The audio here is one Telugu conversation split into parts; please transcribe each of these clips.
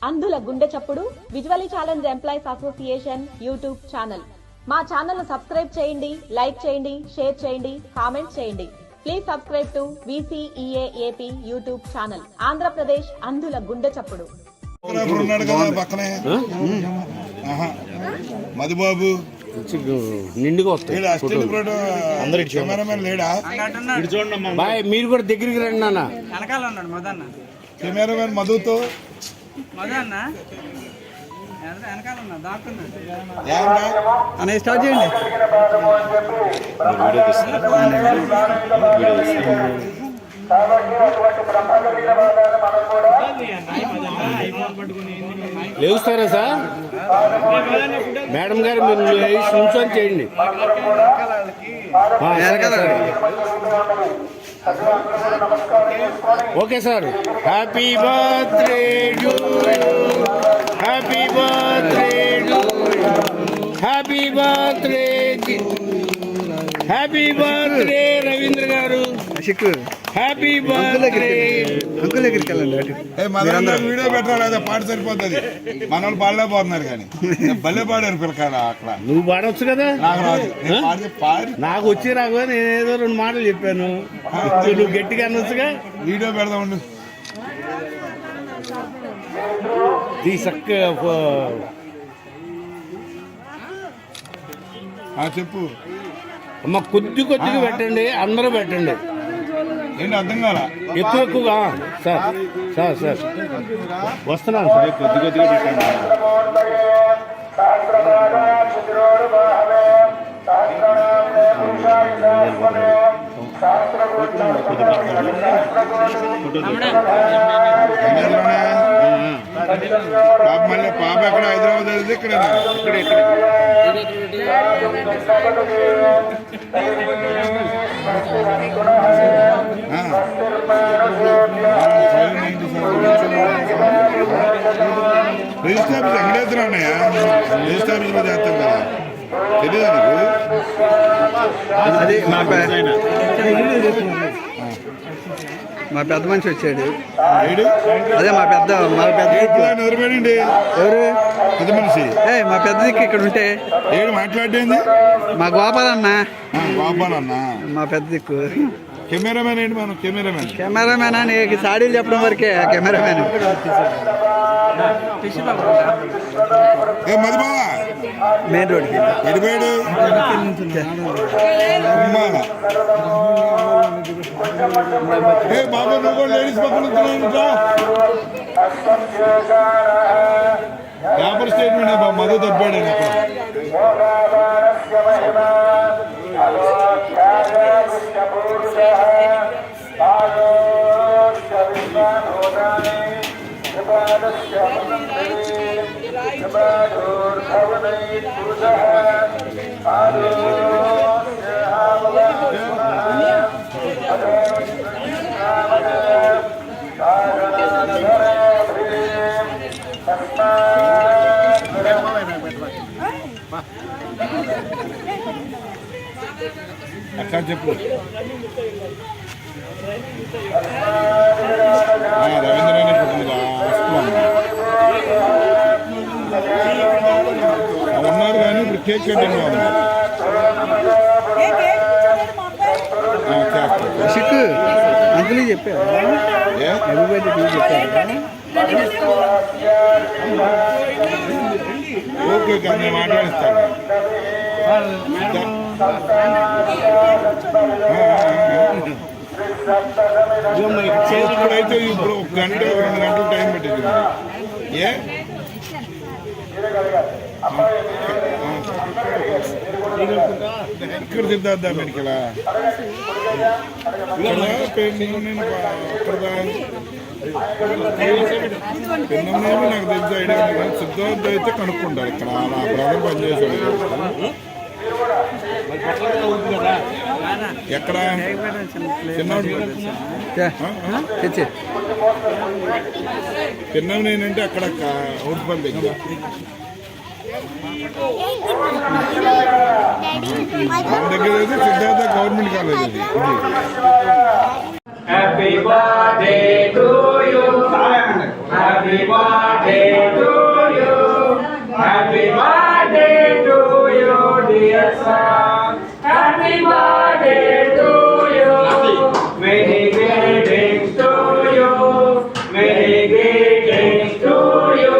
అంధుల గుండె చప్పుడు visually challenge employees association YouTube channel. మా ఛానల్ ను సబ్స్క్రైబ్ చేయండి, లైక్ చేయండి, షేర్ చేయండి, కామెంట్ చేయండి. Please subscribe to VCEA-AP YouTube channel. Andhra Pradesh అంధుల గుండె చప్పుడు. మధుబాబు నిండుగా వస్తాయి. మీరు కూడా దగ్గరికి రండి నాన్న. కెమెరామెన్ మధుతో స్టార్ట్ చేయండి. లేవుస్తారా సార్? మేడం గారు మీరు ఉంచని చేయండి. Okay sir. Happy birthday to you, happy birthday to you, happy birthday, happy birthday Ravindra గారు. Happy birthday. అంకుల్ దగ్గరికి వెళ్ళండి. వీడియో పెట్టాలి, అదే పాట సరిపోతుంది. మన వాళ్ళు పాడలేకపోతున్నారు కానీ భలే పాడారు పిల్లకాయలు. అక్కడ నువ్వు పాడవచ్చు కదా. నాకు రాదు, నాకు వచ్చి రాకు. నేను ఏదో 2 మాటలు చెప్పాను, నువ్వు గట్టిగా అనొచ్చుగా. వీడియో పెడదాం ఉండు. ఈ చక్క చెప్పు అమ్మ. కొద్దిగా పెట్టండి, అందరూ పెట్టండి. ఏంటి అర్థం కాలా? ఎక్కువగా సార్. సార్ సార్ వస్తున్నాను సార్. కొద్దిగా పెట్టండి. పాప మళ్ళీ పాప ఎక్కడ? హైదరాబాద్ అయితే ఇక్కడ రిజిస్టర్ ఆఫీస్ ఎక్కడేస్తున్నా ఉన్నాయా? రిజిస్టర్ ఆఫీస్ లో చేస్తాం కదా, తెలియదా నీకు? అది మా పెద్ద మనిషి వచ్చాడు. అదే మా పెద్ద ఎదురుపడండి. ఎవరు పెద్ద మనిషి? మా పెద్ద దిక్కు ఇక్కడ ఉంటే ఏడు మాట్లాడేది మా గోపాలన్న. గోపాలన్న మా పెద్ద దిక్కు. కెమెరామెన్ ఏంటి? మనం కెమెరామెన్ అని సాడీలు చెప్పడం వరకే కెమెరామెన్. మధుబాబా మెయిన్ రోడ్కి ఎడిపోయాడు. బాబా నువ్వు కూడా లేడీస్ పక్కన పేపర్ స్టేట్మెంట్ మధు తప్పాడు అక్కడ. అక్క చెప్పు. రవీంద్రనే పుట్టింది ఉన్నారు కానీ ఇప్పుడు కేక్ కటింగ్ ఉన్నారు. సిక్కు అంకుల్ చెప్పారు. ఓకే కానీ మాట్లాడిస్తాను. ఇప్పుడైతే ఇప్పుడు 1 గంట 2 గంటలు టైం పెట్టింది. ఇక్కడ సిద్ధార్థ మెడికల్ పెన్నమనేమి నాకు తెలిసి ఐడియా ఉంది. సిద్ధార్థ అయితే కనుక్కుంటారు. ఇక్కడ నా బ్రదర్ పనిచేశాడు. ఎక్కడ చిన్నవి నేనంటే అక్కడ ఊరిపల్లి దగ్గర దగ్గర అయితే సిద్ధార్థ గవర్నమెంట్ కాలేజ్ అది. Happy birthday to you. Happy birthday son. Happy birthday to you. Many greetings to you. Many greetings to you.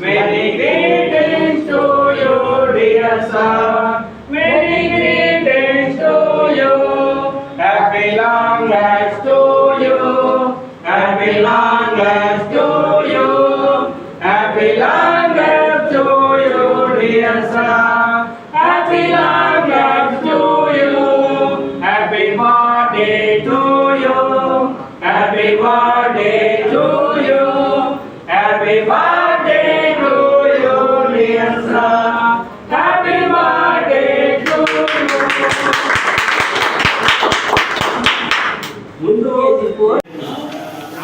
Many greetings to you, dear son. Many greetings to you. Happy long life to you. Happy long life to you. Happy long life to you, dear son. Happy long life to you. Happy birthday to you. Happy birthday to you. Happy birthday to you, dear son. Happy birthday to you.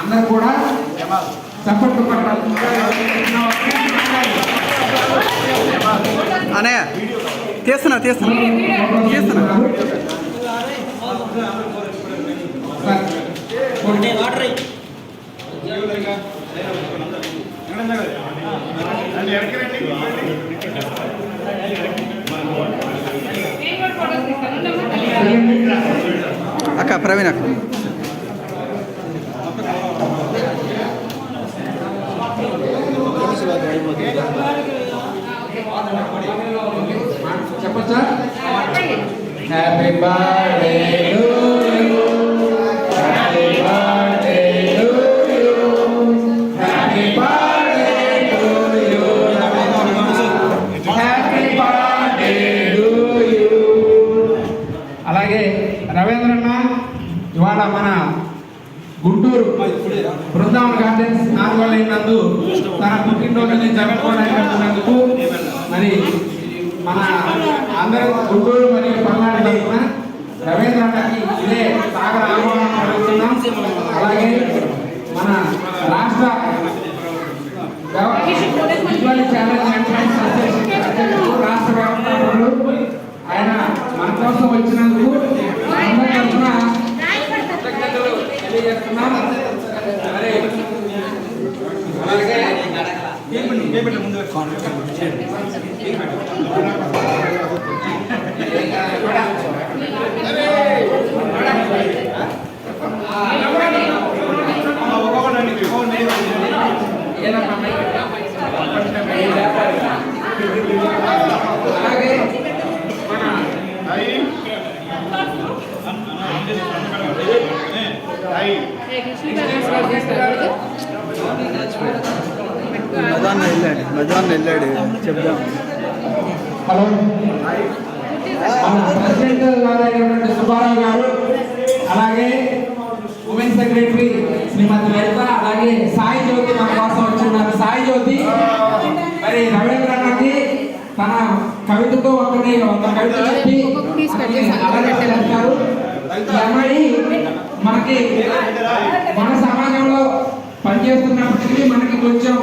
అందరూ కూడా చప్పట్లు పట్టాలి. అన్నయ్య తీస్తున్నా అక్క ప్రవీణ్ అక్క చెప్పచ్చా? Happy birthday to you. Happy birthday to you. Happy birthday to you. Happy birthday to you. అలాగే రవీంద్రన్న ఇవాళ మన గుంటూరు బృందావన్ గార్డెన్స్ ఆందోళన నందు తన పుట్టినరోజుని జరుపుకోవడానికి వెళ్తున్నందుకు మరి మన అందరూ గుంటూరు మరియు పల్నాడు తరఫున రవీంద్రన్నకి ఇదే సాగర ఆహ్వానం పలుకుతున్నాం. అలాగే మన రాష్ట్ర విజువల్ ఛాలెంజ్ ఎంట్రన్స్ అధ్యక్షుడు రాష్ట్ర వ్యవస్థాపకులు ఆయన మన కోసం వచ్చినందుకు అందరి తరఫున కృతజ్ఞతలు తెలియజేస్తున్నాం. అలాగే మజాన్ వెళ్ళాడు చెప్దాం. హలో, మన ప్రెసిడెంట్ గారైనటువంటి సుబ్బారావు గారు, అలాగే ఉమెన్ సెక్రటరీ శ్రీమతి లలిత, అలాగే సాయి జ్యోతి మన కోసం వచ్చిన్నారు. సాయి జ్యోతి మరి రవీంద్రన్నకి తన కవితతో ఒక కవిత చెప్పి అలరించారు. ఈ అమ్మాయి మనకి మన సమాజంలో పనిచేస్తున్నప్పటికీ మనకి కొంచెం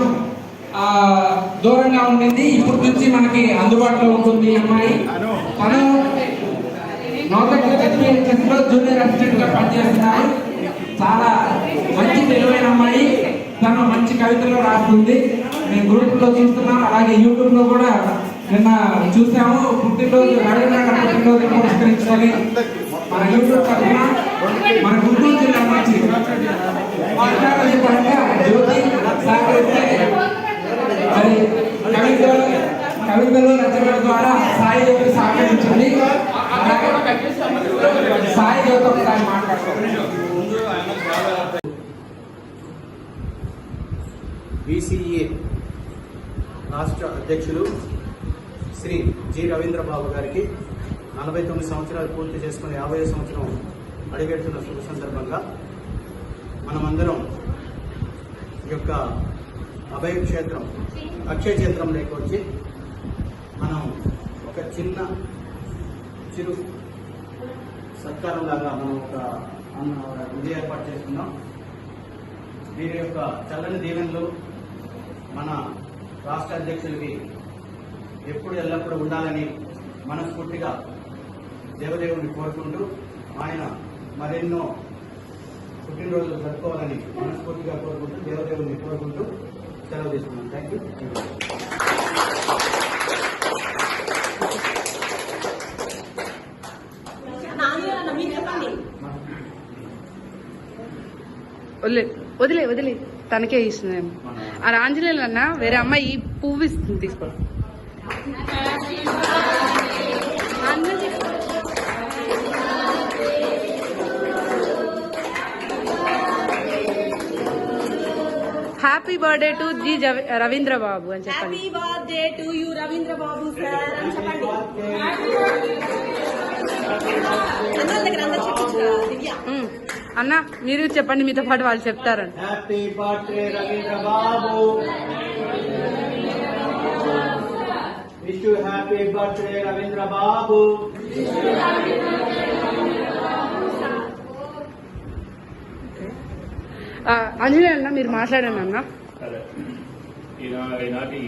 దూరంగా ఉండింది. ఇప్పటి నుంచి మనకి అందుబాటులో ఉంటుంది ఈ అమ్మాయి. తను నోటెక్స్లో జూనియర్ అసిస్టెంట్ గా పనిచేస్తున్నారు. చాలా మంచి తెలివైన అమ్మాయి. తను మంచి కవితలు రాస్తుంది. నేను గ్రూప్ లో చూస్తున్నాను, అలాగే యూట్యూబ్ లో కూడా నిన్న చూసాము. పుట్టినరోజు రవీంద్రనాథ్ పుట్టినరోజు పురస్కరించుకొని మన యూట్యూబ్ తరఫున మన గుంటూరు జిల్లా నుంచి టెక్నాలజీ పరంగా జ్యోతి సహకరిస్తే మరి కవితలు రచనల ద్వారా సాయి జ్యోతి సహకరించింది. సాయి జ్యోతి ఒకసారి మాట్లాడుతుంది. BCEA రాష్ట్ర అధ్యక్షులు శ్రీ జి రవీంద్రబాబు గారికి 49 సంవత్సరాలు పూర్తి చేసుకుని 50వ సంవత్సరం అడుగెడుతున్న శుభ సందర్భంగా మనమందరం ఈ యొక్క అభయ క్షేత్రం అక్షయ క్షేత్రంలోకి వచ్చి మనం ఒక చిరు సత్కారం లాగా మనం ఒక ఇది ఏర్పాటు చేసుకున్నాం. వీరి యొక్క చల్లని దీవెనలు మన రాష్ట్ర అధ్యక్షులకి ఎప్పుడు ఎల్లప్పుడూ ఉండాలని మనస్ఫూర్తిగా దేవదేవుని కోరుకుంటూ ఆయన మరెన్నో పుట్టినరోజులు జరుపుకోవాలని మనస్ఫూర్తిగా కోరుకుంటూ దేవదేవుని కోరుకుంటూ సెలవు తీసుకున్నాం. Thank you. వదిలే వదిలే తనకే ఇస్తున్నాను. ఆ ఆంజనేయులు అన్న వేరే అమ్మాయి పువ్వు ఇస్తుంది, తీసుకో. Happy birthday to G Ravindra Babu అని చెప్పండి. Happy birthday to you Ravindra Babu sir అని చెప్పండి. అన్న మీరు చెప్పండి, మీతో పాటు వాళ్ళు చెప్తారని. Happy birthday Ravindra Babu, wish you happy birthday Ravindra Babu. Anjaneya అన్న మీరు మాట్లాడండి అన్న. ఈనాటి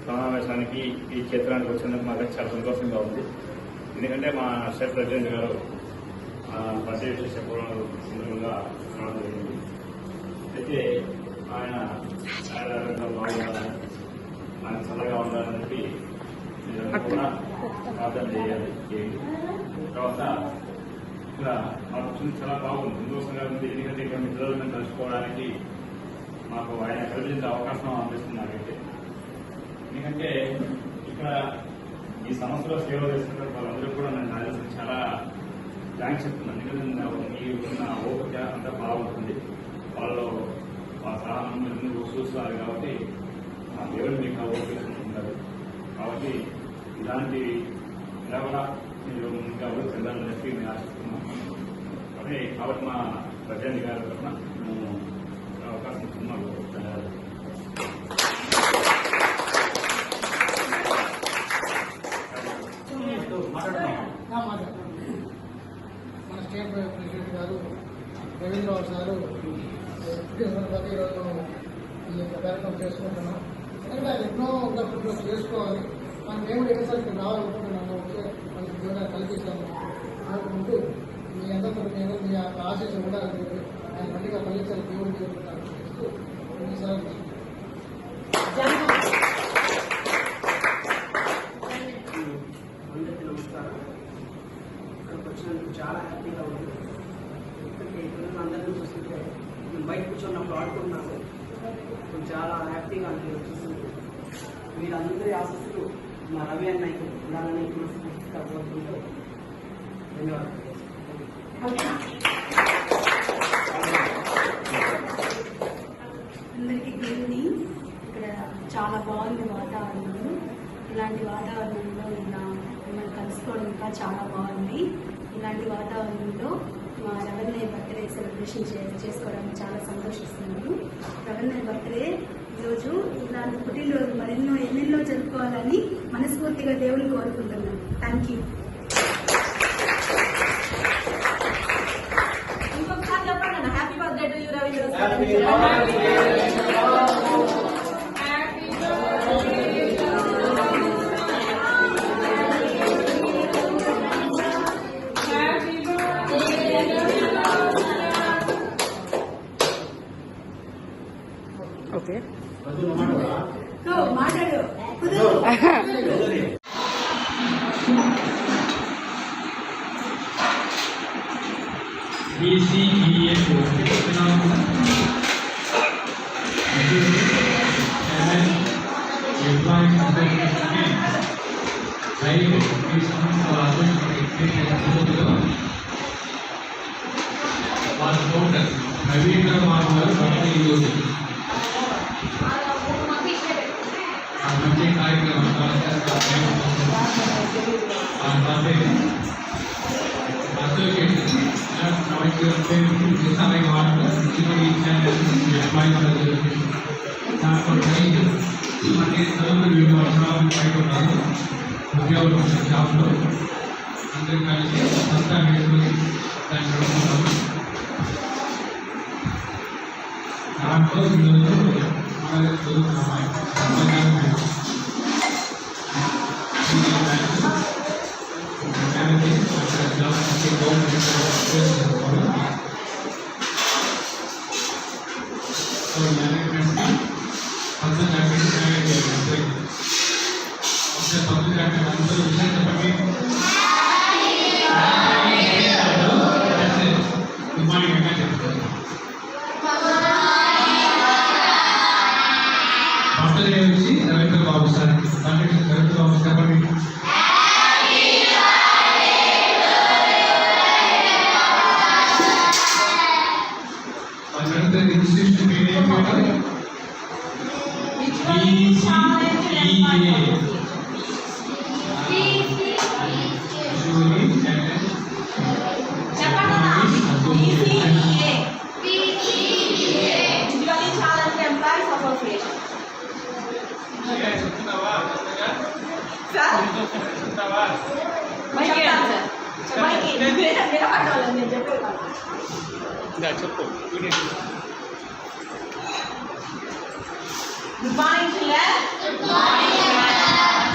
సమావేశానికి ఈ క్షేత్రానికి వచ్చినందుకు మాకు చాలా సంతోషంగా ఉంది. ఎందుకంటే మా స్టేట్ ప్రెసిడెంట్ గారు బర్త్డే విషయం చెప్పడం సందర్భంగా రావడం జరిగింది. అయితే ఆయన బాగుండాలని, ఆయన చల్లగా ఉండాలని చెప్పి కూడా ప్రార్థన చేయాలి. తర్వాత ఇక్కడ ఆలోచన చాలా బాగుంది, సంతోషంగా ఉంది. ఎందుకంటే ఇక్కడ మీ పిల్లలను కలుసుకోవడానికి మాకు ఆయన కల్పించే అవకాశం అనిపిస్తుంది నాకైతే. ఎందుకంటే ఇక్కడ ఈ సంస్థలో సేవ చేస్తున్న వాళ్ళందరూ కూడా నేను ఆలోచన చాలా థ్యాంక్స్ చెప్తున్నాను. ఎందుకంటే ఈ ఉన్న ఓపిక అంతా బాగుంటుంది, వాళ్ళు మా సహాయం చూస్తున్నారు కాబట్టి మా దేవుడు మీకు ఆ ఓపిక ఉంటారు. కాబట్టి ఇలాంటి ఇలా కూడా మీరు ఇంకా అభివృద్ధి చెందాలని చెప్పి నేను ఆశిస్తున్నాను. కాబట్టి మా ప్రెసిడెంట్ గారి తరఫున మేము అవకాశం ఇస్తున్నాము. మన స్టేట్ ప్రెసిడెంట్ గారు రవీంద్రబాబు సారు ఈరోజు ఈ యొక్క కార్యక్రమం చేసుకుంటున్నాం. ఎందుకంటే అది ఎన్నో ఉన్నప్పుడు చేసుకోవాలి. మన దేవుడు ఎన్నిసార్లు రావాలనుకుంటున్నాము, వచ్చే మనకి దేవుడు కల్పిస్తాము అనుకుంటూ మీ అందరితో నేను మీ ఆశీస్సు ఉండాలని చెప్పి ఆయన మళ్ళీగా ఫలించాలి దేవుడు దేవుడు ఈసారి అందరికీ నమస్కారం. ఇక్కడికి వచ్చినందుకు చాలా హ్యాపీగా ఉంది. ఇక్కడికి పిల్లలు అందరినీ చూస్తుంటే నేను బయట కూర్చున్నప్పుడు ఆడుకుంటున్నాను, చాలా హ్యాపీగా అనిపిస్తుంది. వీళ్ళందరి ఆశస్సులు మా రవి అన్నయ్యకి ఉండాలని మనస్ఫూర్తిగా కోరుకుంటూ ధన్యవాదాలు. అందరికీ గుడ్ ఈవినింగ్. ఇక్కడ చాలా బాగుంది వాతావరణం. ఇలాంటి వాతావరణంలో ఇలా మిమ్మల్ని కలుసుకోవడం ఇంకా చాలా బాగుంది. ఇలాంటి వాతావరణంలో మా రవీంద్రయ్య బర్త్డే సెలబ్రేషన్ చేసుకోవడానికి చాలా సంతోషిస్తున్నాను. రవీంద్రయ్య బర్త్డే ఈరోజు ఇలాంటి పుట్టినరోజు మరెన్నో ఎన్నెన్నో జరుపుకోవాలని మనస్ఫూర్తిగా దేవుని కోరుకుంటున్నాను. Thank you. ఇంకొకసారి చెప్పండి, happy birthday to you Ravindra. Okay మాట్లాడు. BCEA రవీంద్ర బాబు గారు ఈరోజు మంచి కార్యక్రమం ఉద్యోగంలో జాబ్లో అందరూ కలిసి అంతా వేసుకొని దాన్ని నడుపుతున్నాము. దాంట్లో ఈరోజు మన చదువుతున్నాం. నేను చెప్పేది చెప్పు. Good morning children.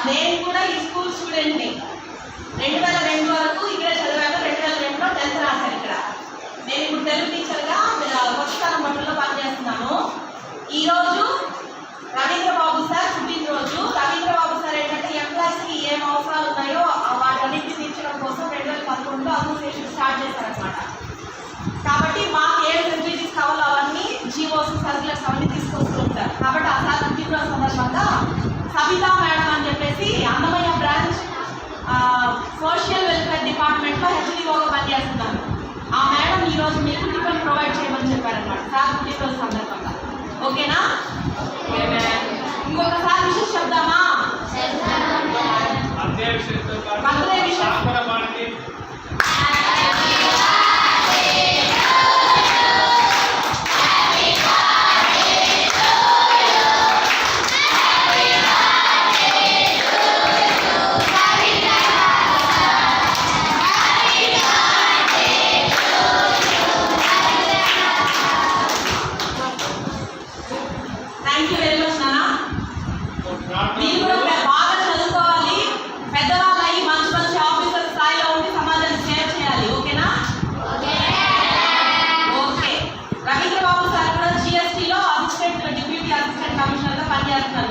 నేను కూడా ఈ స్కూల్ స్టూడెంట్ని. 2002 వరకు ఇక్కడ చదివాను. 2002లో 10th రాశాను ఇక్కడ. నేను ఇప్పుడు తెలుగు టీచర్గా కొత్తస్థానం మండలంలో పనిచేస్తున్నాను. ఈరోజు రవీంద్రబాబు సార్ పుట్టినరోజు. రవీంద్రబాబు సార్ ఏంటంటే ఎంప్లాయీస్కి ఏం అవసరాలు ఉన్నాయో వాటన్నిటిని తీర్చడం కోసం 2011లో అసోసియేషన్ స్టార్ట్ చేశారనమాట. కాబట్టి మాకు ఏం ఫెసిలిటీస్ కావాలో అవన్నీ జీవోస్ సర్కులర్స్ అవన్నీ తీసుకొస్తూ ఉంటారు. కాబట్టి ఆ సార్ పుట్టినరోజు సందర్భంగా సబితా మేడం అని చెప్పేసి అన్నమయ్య బ్రాంచ్ సోషల్ వెల్ఫేర్ డిపార్ట్మెంట్లో హెచ్డిఓగా పనిచేస్తున్నారు. ఆ మేడం ఈరోజు మీకు టిఫిన్ ప్రొవైడ్ చేయమని చెప్పారనమాట సార్ పుట్టినరోజు సందర్భంగా. ఓకేనా? ఇంకొకసారి విషయం చెప్దామా? బర్త్డే విషయం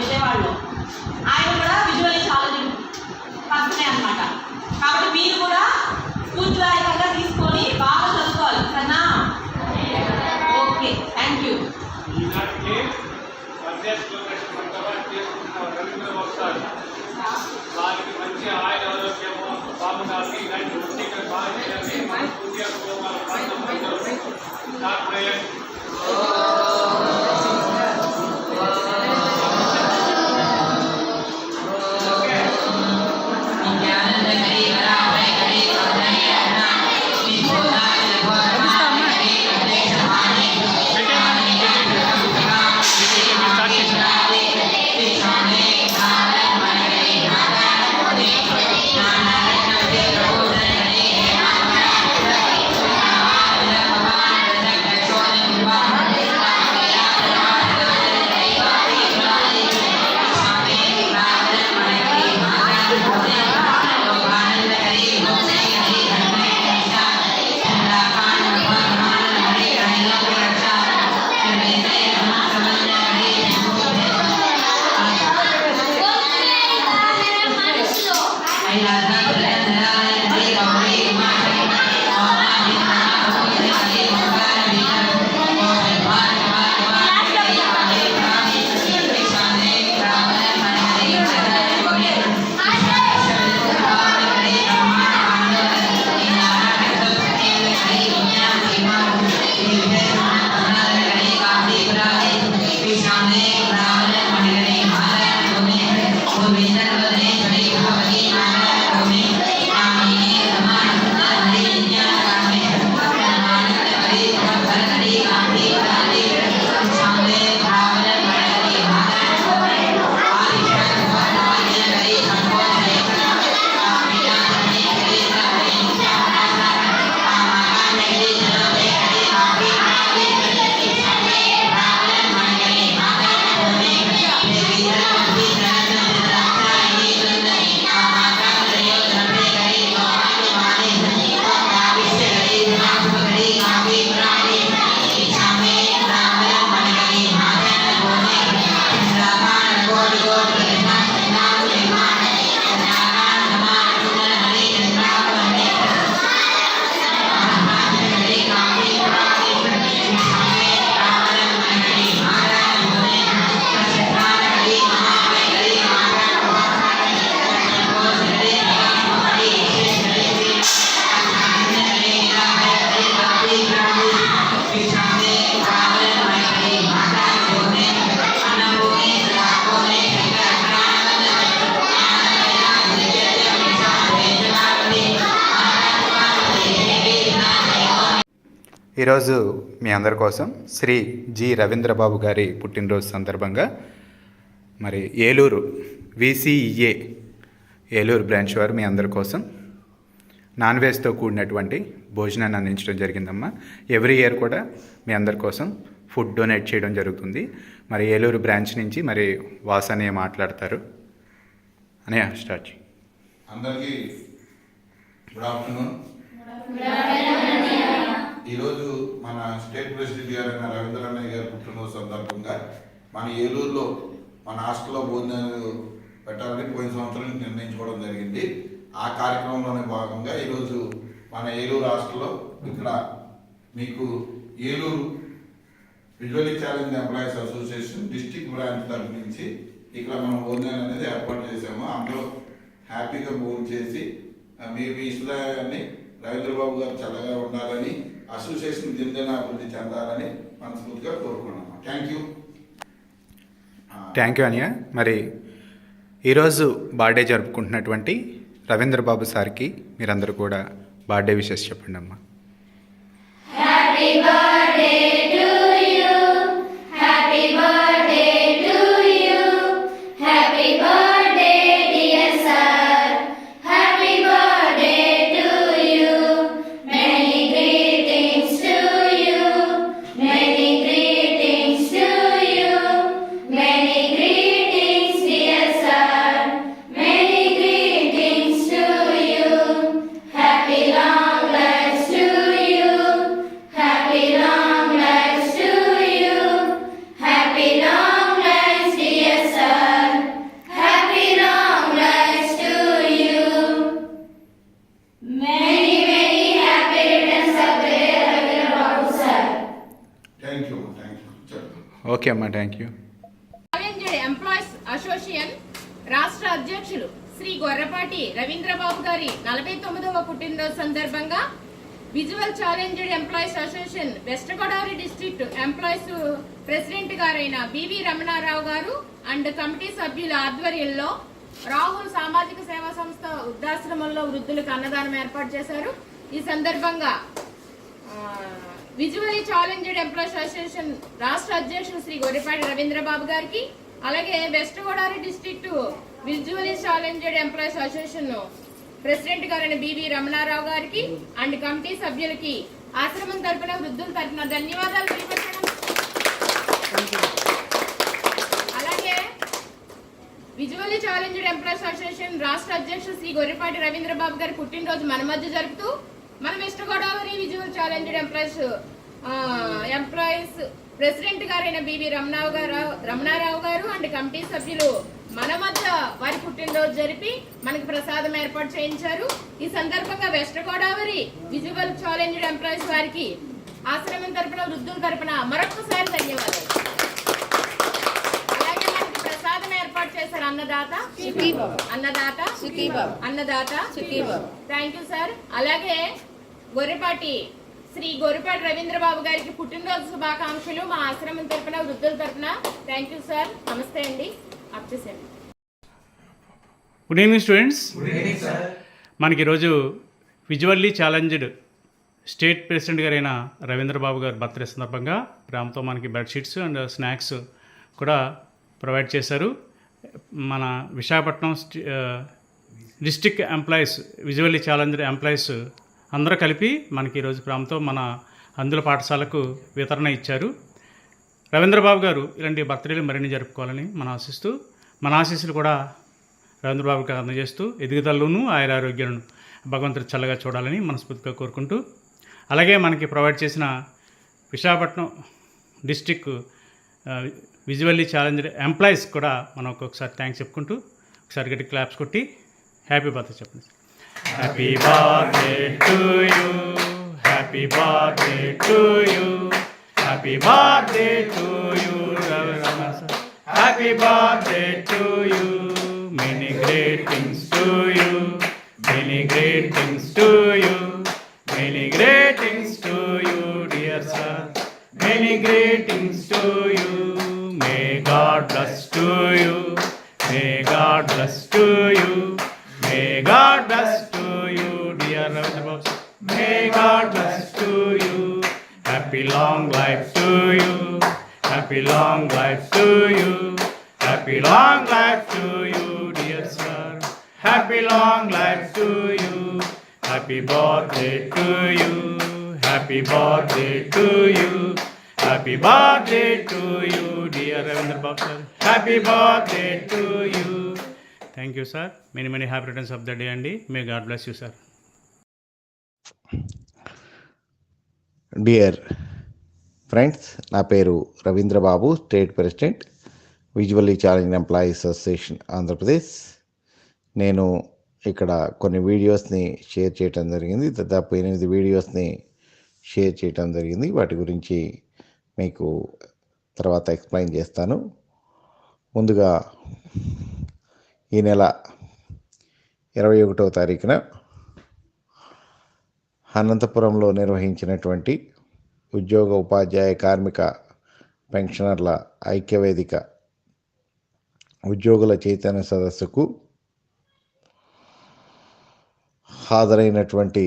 విజయవాడలో. ఆయన కూడా విజువల్లీ ఛాలెంజింగ్ పర్సనే అనమాట. కాబట్టి మీరు కూడా స్ఫూర్తిదాయకంగా తీసుకొని బాగా చదువుకోవాలి. సరేనా? Okay, thank you. వారికి మంచి ఆయుర ఆరోగ్యము బాగుండాలి. ఇలాంటి వృత్తికి బాగా ఈరోజు మీ అందరి కోసం శ్రీ జి రవీంద్రబాబు గారి పుట్టినరోజు సందర్భంగా మరి ఏలూరు VCEA ఏలూరు బ్రాంచ్ వారు మీ అందరి కోసం నాన్ వెజ్తో కూడినటువంటి భోజనాన్ని అందించడం జరిగిందమ్మా. ఎవ్రీ ఇయర్ కూడా మీ అందరి కోసం ఫుడ్ డొనేట్ చేయడం జరుగుతుంది. మరి ఏలూరు బ్రాంచ్ నుంచి మరి వాసనే మాట్లాడతారు అని స్టార్ట్ చేయి. అందరికీ గుడ్ ఆఫ్టర్నూన్. ఈరోజు మన స్టేట్ ప్రెసిడెంట్ గారైన రవీంద్ర అన్నయ్య గారి పుట్టినరోజు సందర్భంగా మన ఏలూరులో మన హాస్టల్లో భోజనాలు పెట్టాలని పోయిన సంవత్సరం నిర్ణయించుకోవడం జరిగింది. ఆ కార్యక్రమంలోనే భాగంగా ఈరోజు మన ఏలూరు హాస్టల్లో ఇక్కడ మీకు Eluru visually challenge employees association district branch తరఫు నుంచి ఇక్కడ మనం భోజనాలు అనేది ఏర్పాటు చేసాము. అందరూ హ్యాపీగా భోజనం చేసి మీ ఇష్టాన్ని రవీంద్రబాబు గారు చల్లగా ఉండాలని, అసోసియేషన్ దినదిన అభివృద్ధి చెందాలని మనస్ఫూర్తిగా కోరుకున్నాము. థ్యాంక్ యూ అనియా. మరి ఈరోజు బర్త్డే జరుపుకుంటున్నటువంటి రవీంద్రబాబు సార్కి మీరందరూ కూడా బర్త్డే విషెస్ చెప్పండి అమ్మా. ఓకే అమ్మా, థ్యాంక్ యూ. ఎంప్లాయీస్ అసోసియేషన్ రాష్ట్ర అధ్యక్షులు శ్రీ గొర్రపాటి రవీంద్రబాబు గారి 49వ పుట్టినరోజు సందర్భంగా visual challenged employees association west Godavari district employees president గారైన బివి రమణారావు గారు అండ్ కమిటీ సభ్యుల ఆధ్వర్యంలో రాహుల్ సామాజిక సేవా సంస్థ వృద్ధాశ్రమంలో వృద్ధులకు అన్నదానం ఏర్పాటు చేశారు. ఈ సందర్భంగా విజువల్లీ ఛాలెంజ్డ్ ఎంప్లాయీస్ అసోసియేషన్ రాష్ట్ర అధ్యక్షులు శ్రీ గొర్రెపాటి రవీంద్రబాబు గారికి, అలాగే west Godavari district visually challenged employees association president గారైన బివి రమణారావు గారికి అండ్ కమిటీ సభ్యులకి ఆశ్రమం తరపున వృద్ధుల తరపున ధన్యవాదాలు తెలియపరచడం. అలాగే విజువల్లీ ఛాలెంజ్డ్ ఎంప్లాయీస్ అసోసియేషన్ రాష్ట్ర అధ్యక్షులు శ్రీ గొర్రెపాటి రవీంద్రబాబు గారి పుట్టినరోజు మన మధ్య జరుపుతూ మన west Godavari visual challenged employees president గారైన బివి రమణారావు గారు అండ్ కమిటీ సభ్యులు మన మధ్య వారి పుట్టినరోజు జరిపి మనకి ప్రసాదం ఏర్పాటు చేయించారు. ఈ సందర్భంగా west Godavari visual challenged employees వారికి ఆశ్రమం తరపున వృద్ధుల తరపున మరొకసారి ధన్యవాదాలు. అలాగే మనకి ప్రసాదం ఏర్పాటు చేశారు అన్నదాత. Thank you sir. అలాగే శ్రీ గొర్రెపాటి రవీంద్రబాబు గారికి పుట్టినరోజు శుభాకాంక్షలు మా ఆశ్రమం తరపున వృద్ధుల తరపున. Thank you sir. నమస్తే అండి. అప్చేసేయండి. Good evening students. మనకి ఈరోజు విజువల్లీ ఛాలెంజ్డ్ స్టేట్ ప్రెసిడెంట్ గారైన రవీంద్రబాబు గారి బర్త్డే సందర్భంగా ప్రేమతో మనకి బెడ్షీట్స్ అండ్ స్నాక్స్ కూడా ప్రొవైడ్ చేశారు. మన Visakhapatnam district employees visually challenged employees అందరూ కలిపి మనకి ఈరోజు ప్రేమతో మన అందుల పాఠశాలకు వితరణ ఇచ్చారు. రవీంద్రబాబు గారు ఇలాంటి బర్త్డేలు మరిన్ని జరుపుకోవాలని మన ఆశీస్సులు కూడా రవీంద్రబాబు గారు అందజేస్తూ ఎదుగుదలలోనూ ఆయురారోగ్యాలను భగవంతుడు చల్లగా చూడాలని మనస్ఫూర్తిగా కోరుకుంటూ, అలాగే మనకి ప్రొవైడ్ చేసిన Visakhapatnam district visually challenged employees కూడా మనం ఒక్కొక్కసారి థ్యాంక్స్ చెప్పుకుంటూ ఒకసారి గట్టి క్లాప్స్ కొట్టి హ్యాపీ బర్త్డే చెప్పండి. Happy birthday to you, happy birthday to you, happy birthday to you Ramana sir, happy birthday to you, many great things to you, many great things to you, many great things to you dear sir, many great things to you. May God bless to you, may God bless to you, may God bless to you dear Ravindra, may God bless to you, happy long life to you, happy long life to you, happy long life to you dear sir, happy long life to you, happy birthday to you, happy birthday to you, happy birthday to you dear Ravindra Babu sir, happy birthday to you. Thank you sir. Many happy returns of the day అండి. May God bless you sir. Dear friends, నా పేరు Ravindra Babu, state president, visually challenge employees association Andhra Pradesh. నేను ఇక్కడ కొన్ని వీడియోస్ని షేర్ చేయటం జరిగింది. దాదాపు 8 వీడియోస్ని షేర్ చేయటం జరిగింది. వాటి గురించి మీకు తర్వాత ఎక్స్ప్లెయిన్ చేస్తాను. ముందుగా ఈ నెల 21వ తారీఖున అనంతపురంలో నిర్వహించినటువంటి ఉద్యోగ ఉపాధ్యాయ కార్మిక పెన్షనర్ల ఐక్యవేదిక ఉద్యోగుల చైతన్య సదస్సుకు హాజరైనటువంటి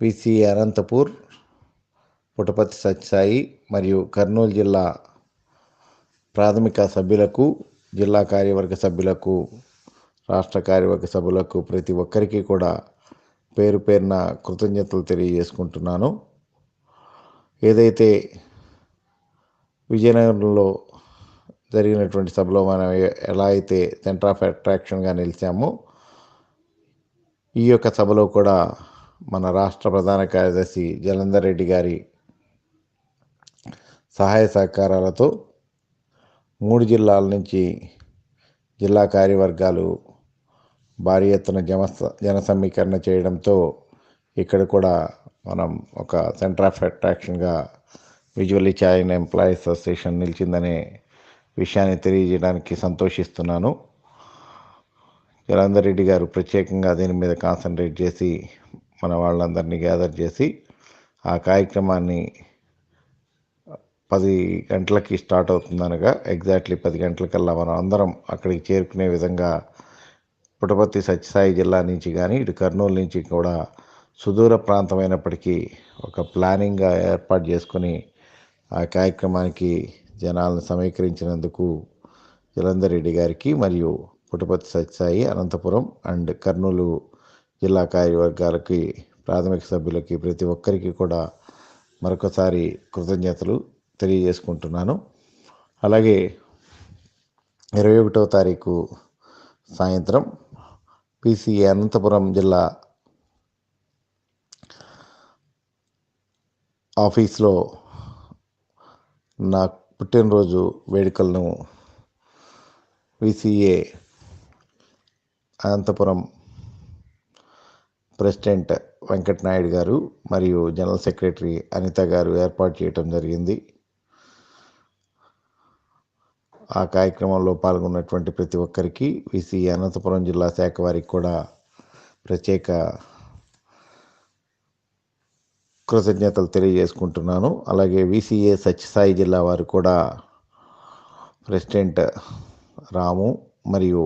విసి అనంతపూర్, పుట్టపర్తి సత్యసాయి మరియు కర్నూలు జిల్లా ప్రాథమిక సభ్యులకు, జిల్లా కార్యవర్గ సభ్యులకు, రాష్ట్ర కార్యవర్గ సభ్యులకు ప్రతి ఒక్కరికి కూడా పేరు పేరున కృతజ్ఞతలు తెలియజేసుకుంటున్నాను. ఏదైతే విజయనగరంలో జరిగినటువంటి సభలో మనం ఎలా అయితే సెంటర్ ఆఫ్ అట్రాక్షన్గా నిలిచామో, ఈ యొక్క సభలో కూడా మన రాష్ట్ర ప్రధాన కార్యదర్శి జలంధర్ రెడ్డి గారి సహాయ సహకారాలతో 3 జిల్లాల నుంచి జిల్లా కార్యవర్గాలు భారీ ఎత్తున జన సమీకరణ చేయడంతో ఇక్కడ కూడా మనం ఒక సెంటర్ ఆఫ్ అట్రాక్షన్గా విజువల్లీ ఛాలెంజ్ ఎంప్లాయీస్ అసోసియేషన్ నిలిచిందనే విషయాన్ని తెలియజేయడానికి సంతోషిస్తున్నాను. జలంధర్ రెడ్డి గారు ప్రత్యేకంగా దీని మీద కాన్సన్ట్రేట్ చేసి మన వాళ్ళందరినీ గ్యాదర్ చేసి ఆ కార్యక్రమాన్ని 10 గంటలకి స్టార్ట్ అవుతుందనగా ఎగ్జాక్ట్లీ 10 గంటలకల్లా మనం అందరం అక్కడికి చేరుకునే విధంగా పుట్టపర్తి సత్యసాయి జిల్లా నుంచి కానీ ఇటు కర్నూలు నుంచి కూడా సుదూర ప్రాంతమైనప్పటికీ ఒక ప్లానింగ్గా ఏర్పాటు చేసుకొని ఆ కార్యక్రమానికి జనాలను సమీకరించినందుకు జలంధర్ రెడ్డి గారికి మరియు పుట్టపర్తి సత్యసాయి, అనంతపురం అండ్ కర్నూలు జిల్లా కార్యవర్గాలకి, ప్రాథమిక సభ్యులకి ప్రతి ఒక్కరికి కూడా మరొకసారి కృతజ్ఞతలు తెలియజేసుకుంటున్నాను. అలాగే 21వ తారీఖు సాయంత్రం పిసి అనంతపురం జిల్లా ఆఫీస్లో నా పుట్టినరోజు వేడుకలను విసిఏ అనంతపురం ప్రెసిడెంట్ వెంకటనాయుడు గారు మరియు జనరల్ సెక్రటరీ అనిత గారు ఏర్పాటు చేయటం జరిగింది. ఆ కార్యక్రమంలో పాల్గొన్నటువంటి ప్రతి ఒక్కరికి, విసి అనంతపురం జిల్లా శాఖ వారికి కూడా ప్రత్యేక కృతజ్ఞతలు తెలియజేసుకుంటున్నాను. అలాగే విసిఏ సత్యసాయి జిల్లా వారు కూడా ప్రెసిడెంట్ రాము మరియు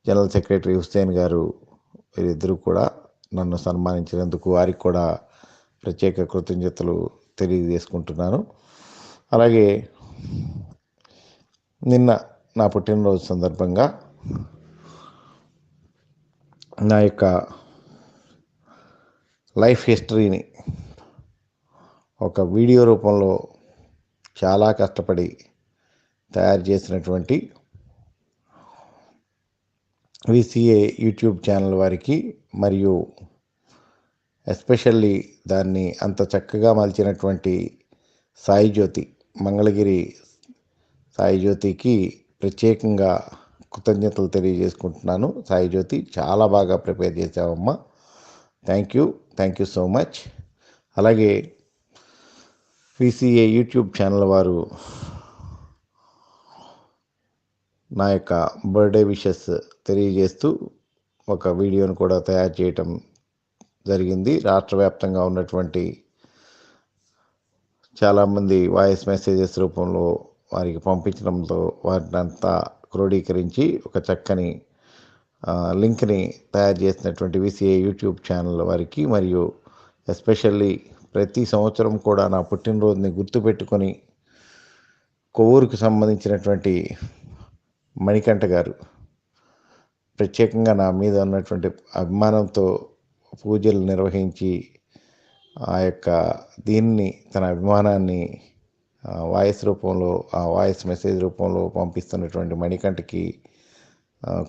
జనరల్ సెక్రటరీ హుస్సేన్ గారు వీరిద్దరూ కూడా నన్ను సన్మానించినందుకు వారికి కూడా ప్రత్యేక కృతజ్ఞతలు తెలియజేసుకుంటున్నాను. అలాగే నిన్న నా పుట్టినరోజు సందర్భంగా నా యొక్క లైఫ్ హిస్టరీని ఒక వీడియో రూపంలో చాలా కష్టపడి తయారు చేసినటువంటి విసిఏ యూట్యూబ్ ఛానల్ వారికి మరియు ఎస్పెషల్లీ దాన్ని అంత చక్కగా మలిచినటువంటి సాయి జ్యోతి, మంగళగిరి సాయి జ్యోతికి ప్రత్యేకంగా కృతజ్ఞతలు తెలియజేసుకుంటున్నాను. సాయి జ్యోతి, చాలా బాగా ప్రిపేర్ చేసావమ్మా. Thank you so much. అలాగే విసిఏ యూట్యూబ్ ఛానల్ వారు నా యొక్క బర్త్డే విషెస్ తెలియజేస్తూ ఒక వీడియోను కూడా తయారు చేయటం జరిగింది. రాష్ట్ర వ్యాప్తంగా ఉన్నటువంటి చాలామంది వాయిస్ మెసేజెస్ రూపంలో వారికి పంపించడంతో వారిని అంతా క్రోడీకరించి ఒక చక్కని లింక్ని తయారు చేసినటువంటి విసిఏ యూట్యూబ్ ఛానల్ వారికి మరియు ఎస్పెషల్లీ ప్రతి సంవత్సరం కూడా నా పుట్టినరోజుని గుర్తుపెట్టుకొని కొవ్వూరుకు సంబంధించినటువంటి మణికంఠ గారు ప్రత్యేకంగా నా మీద ఉన్నటువంటి అభిమానంతో పూజలు నిర్వహించి ఆ యొక్క దీన్ని తన అభిమానాన్ని వాయిస్ రూపంలో, ఆ వాయిస్ మెసేజ్ రూపంలో పంపిస్తున్నటువంటి మణికంఠకి,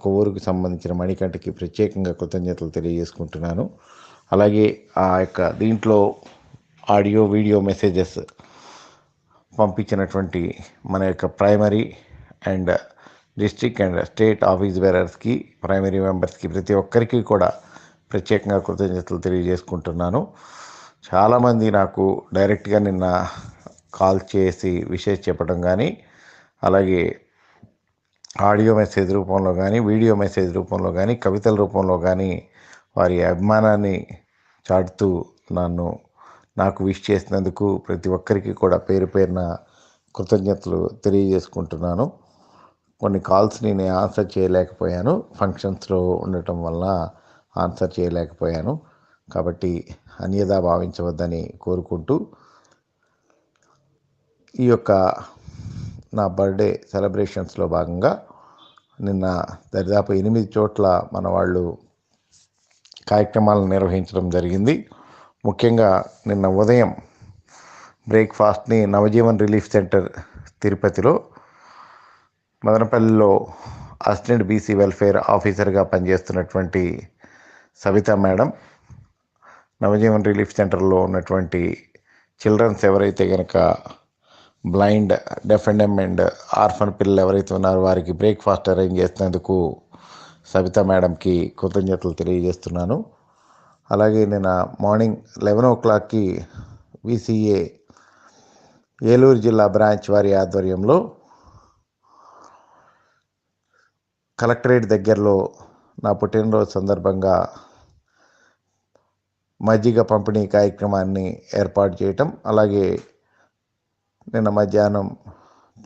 కొవ్వూరుకు సంబంధించిన మణికంఠకి ప్రత్యేకంగా కృతజ్ఞతలు తెలియజేసుకుంటున్నాను. అలాగే ఆ యొక్క దీంట్లో ఆడియో వీడియో మెసేజెస్ పంపించినటువంటి మన యొక్క primary and district and state office బేరర్స్కి, ప్రైమరీ మెంబర్స్కి, ప్రతి ఒక్కరికి కూడా ప్రత్యేకంగా కృతజ్ఞతలు తెలియజేసుకుంటున్నాను. చాలామంది నాకు డైరెక్ట్గా నిన్న కాల్ చేసి విషయం చెప్పడం కానీ, అలాగే ఆడియో మెసేజ్ రూపంలో కానీ, వీడియో మెసేజ్ రూపంలో కానీ, కవితల రూపంలో కానీ వారి అభిమానాన్ని చాటుతూ నాకు విష్ చేసినందుకు ప్రతి ఒక్కరికి కూడా పేరు పేరున కృతజ్ఞతలు తెలియజేసుకుంటున్నాను. కొన్ని కాల్స్ని నేను ఆన్సర్ చేయలేకపోయాను, ఫంక్షన్స్లో ఉండటం వల్ల ఆన్సర్ చేయలేకపోయాను. కాబట్టి అన్యదా భావించవద్దని కోరుకుంటూ, ఈ యొక్క నా బర్త్డే సెలబ్రేషన్స్లో భాగంగా నిన్న దరిదాపు 8 చోట్ల మన వాళ్ళు కార్యక్రమాలను నిర్వహించడం జరిగింది. ముఖ్యంగా నిన్న ఉదయం బ్రేక్ఫాస్ట్ని నవజీవన్ రిలీఫ్ సెంటర్ తిరుపతిలో, మదనపల్లిలో అసిస్టెంట్ బీసీ వెల్ఫేర్ ఆఫీసర్గా పనిచేస్తున్నటువంటి సవితా మేడం, నవజీవన్ రిలీఫ్ సెంటర్లో ఉన్నటువంటి చిల్డ్రన్స్ ఎవరైతే కనుక blind, deaf and dumb and orphan పిల్లలు ఎవరైతే ఉన్నారో వారికి బ్రేక్ఫాస్ట్ అరేంజ్ చేసినందుకు సవితా మేడంకి కృతజ్ఞతలు తెలియజేస్తున్నాను. అలాగే నిన్న మార్నింగ్ 11 o'clockకి విసిఏ ఏలూరు జిల్లా బ్రాంచ్ వారి ఆధ్వర్యంలో కలెక్టరేట్ దగ్గరలో నా పుట్టినరోజు సందర్భంగా మజ్జిగ పంపిణీ కార్యక్రమాన్ని ఏర్పాటు చేయటం, అలాగే నిన్న మధ్యాహ్నం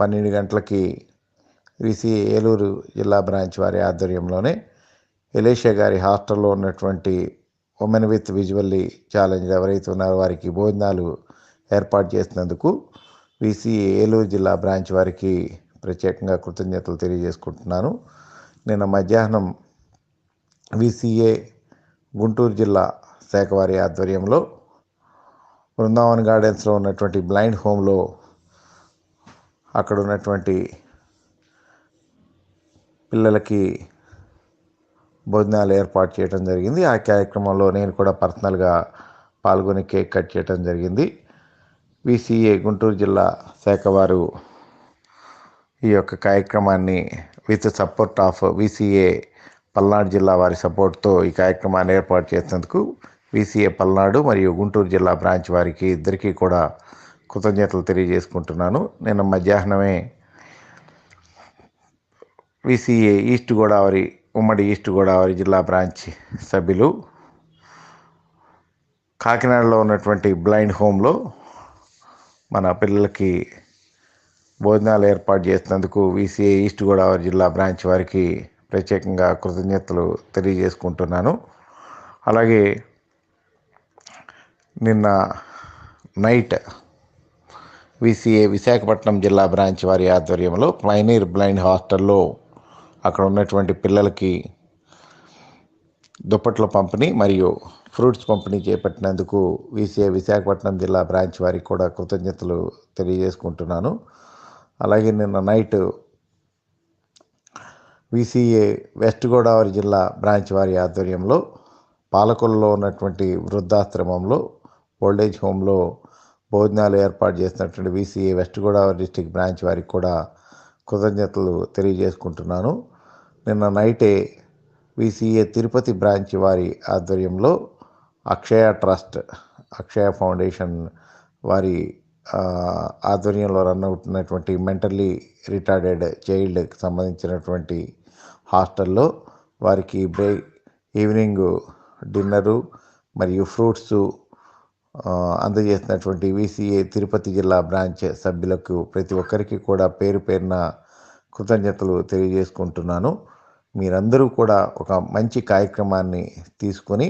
12 గంటలకి విసిఏ ఏలూరు జిల్లా బ్రాంచ్ వారి ఆధ్వర్యంలోనే ఎలేషియా గారి హాస్టల్లో ఉన్నటువంటి ఉమెన్ విత్ విజువల్లీ ఛాలెంజ్ ఎవరైతే ఉన్నారో వారికి భోజనాలు ఏర్పాటు చేసినందుకు విసిఏ ఏలూరు జిల్లా బ్రాంచ్ వారికి ప్రత్యేకంగా కృతజ్ఞతలు తెలియజేసుకుంటున్నాను. నిన్న మధ్యాహ్నం విసిఏ గుంటూరు జిల్లా శాఖ వారి ఆధ్వర్యంలో బృందావన్ గార్డెన్స్లో ఉన్నటువంటి బ్లైండ్ హోమ్లో అక్కడ ఉన్నటువంటి పిల్లలకి భోజనాలు ఏర్పాటు చేయడం జరిగింది. ఆ కార్యక్రమంలో నేను కూడా పర్సనల్గా పాల్గొని కేక్ కట్ చేయడం జరిగింది. విసిఏ గుంటూరు జిల్లా శాఖ వారు ఈ యొక్క కార్యక్రమాన్ని with support of VCA Palnadu జిల్లా వారి సపోర్ట్తో ఈ కార్యక్రమాన్ని ఏర్పాటు చేసినందుకు విసిఏ పల్నాడు మరియు గుంటూరు జిల్లా బ్రాంచ్ వారికి ఇద్దరికీ కూడా కృతజ్ఞతలు తెలియజేసుకుంటున్నాను. నిన్న మధ్యాహ్నమే విసిఏ ఈస్ట్ గోదావరి, ఉమ్మడి ఈస్ట్ గోదావరి జిల్లా బ్రాంచ్ సభ్యులు కాకినాడలో ఉన్నటువంటి బ్లైండ్ హోమ్లో మన పిల్లలకి భోజనాలు ఏర్పాటు చేసినందుకు విసిఏ ఈస్ట్ గోదావరి జిల్లా బ్రాంచ్ వారికి ప్రత్యేకంగా కృతజ్ఞతలు తెలియజేసుకుంటున్నాను. అలాగే నిన్న నైట్ విసిఏ విశాఖపట్నం జిల్లా బ్రాంచ్ వారి ఆధ్వర్యంలో పైనీర్ బ్లైండ్ హాస్టల్లో అక్కడ ఉన్నటువంటి పిల్లలకి దుప్పట్ల పంపిణీ మరియు ఫ్రూట్స్ పంపిణీ చేపట్టినందుకు విసిఏ విశాఖపట్నం జిల్లా బ్రాంచ్ వారికి కూడా కృతజ్ఞతలు తెలియజేసుకుంటున్నాను. అలాగే నిన్న నైట్ విసిఏ వెస్ట్ గోదావరి జిల్లా బ్రాంచ్ వారి ఆధ్వర్యంలో పాలకొల్లో ఉన్నటువంటి వృద్ధాశ్రమంలో, ఓల్డేజ్ హోమ్లో భోజనాలు ఏర్పాటు చేసినటువంటి VCA west Godavari district branch వారికి కూడా కృతజ్ఞతలు తెలియజేసుకుంటున్నాను. నిన్న నైటే విసిఏ తిరుపతి బ్రాంచ్ వారి ఆధ్వర్యంలో అక్షయ ట్రస్ట్, అక్షయ ఫౌండేషన్ వారి ఆధ్వర్యంలో రన్ అవుతున్నటువంటి మెంటల్లీ రిటార్డెడ్ చైల్డ్కి సంబంధించినటువంటి హాస్టల్లో వారికి ఈవినింగ్ డిన్నరు మరియు ఫ్రూట్స్ అందజేసినటువంటి విసిఏ తిరుపతి జిల్లా బ్రాంచ్ సభ్యులకు ప్రతి ఒక్కరికి కూడా పేరు పేరున కృతజ్ఞతలు తెలియజేసుకుంటున్నాను. మీరందరూ కూడా ఒక మంచి కార్యక్రమాన్ని తీసుకొని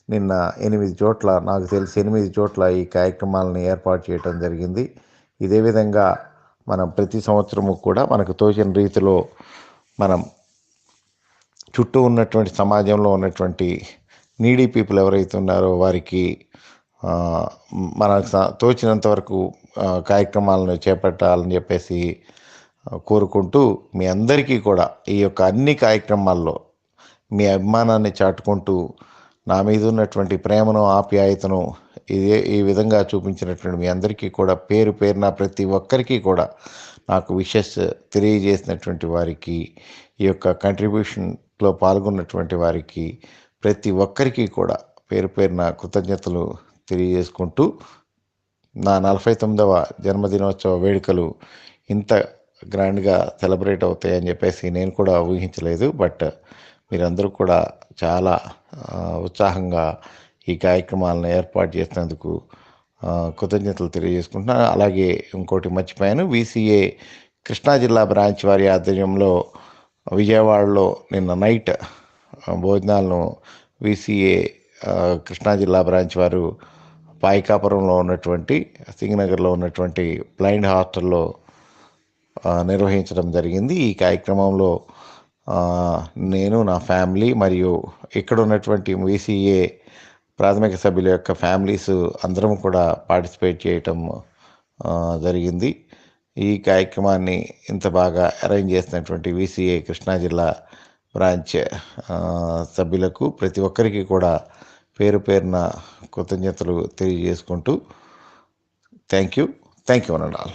నిన్న 8 చోట్ల, నాకు తెలిసి 8 చోట్ల ఈ కార్యక్రమాలను ఏర్పాటు చేయడం జరిగింది. ఇదే విధంగా మనం ప్రతి సంవత్సరము కూడా మనకు తోచిన రీతిలో మనం చుట్టూ ఉన్నటువంటి సమాజంలో ఉన్నటువంటి నీడీ పీపుల్ ఎవరైతే ఉన్నారో వారికి మనకు తోచినంత వరకు కార్యక్రమాలను చేపట్టాలని చెప్పేసి కోరుకుంటూ మీ అందరికీ కూడా ఈ యొక్క అన్ని కార్యక్రమాల్లో మీ అభిమానాన్ని చాటుకుంటూ నా మీద ఉన్నటువంటి ప్రేమను ఆప్యాయతను ఈ విధంగా చూపించినటువంటి మీ అందరికీ కూడా పేరు పేరున ప్రతి ఒక్కరికి కూడా నాకు విషెస్ తెలియజేసినటువంటి వారికి, ఈ యొక్క కంట్రిబ్యూషన్లో పాల్గొన్నటువంటి వారికి ప్రతి ఒక్కరికి కూడా పేరు పేరున కృతజ్ఞతలు తెలియజేసుకుంటూ నా 49వ జన్మదినోత్సవ వేడుకలు ఇంత గ్రాండ్గా సెలబ్రేట్ అవుతాయని చెప్పేసి నేను కూడా ఊహించలేదు. బట్ మీరందరూ కూడా చాలా ఉత్సాహంగా ఈ కార్యక్రమాలను ఏర్పాటు చేసినందుకు కృతజ్ఞతలు తెలియజేసుకుంటున్నాను. అలాగే ఇంకోటి మర్చిపోయాను, VCA కృష్ణా జిల్లా బ్రాంచ్ వారి ఆధ్వర్యంలో విజయవాడలో నిన్న నైట్ భోజనాలను VCA కృష్ణా జిల్లా బ్రాంచ్ వారు పాయికాపురంలో ఉన్నటువంటి సింగనగర్లో ఉన్నటువంటి బ్లైండ్ హాస్టల్లో నిర్వహించడం జరిగింది. ఈ కార్యక్రమంలో నేను, నా ఫ్యామిలీ మరియు ఇక్కడ ఉన్నటువంటి VCA ప్రాథమిక సభ్యుల యొక్క ఫ్యామిలీస్ అందరం కూడా పార్టిసిపేట్ చేయటం జరిగింది. ఈ కార్యక్రమాన్ని ఇంత బాగా అరేంజ్ చేసినటువంటి VCA కృష్ణా జిల్లా బ్రాంచ్ సభ్యులకు ప్రతి ఒక్కరికి కూడా పేరు పేరున కృతజ్ఞతలు తెలియజేసుకుంటూ thank you one and all.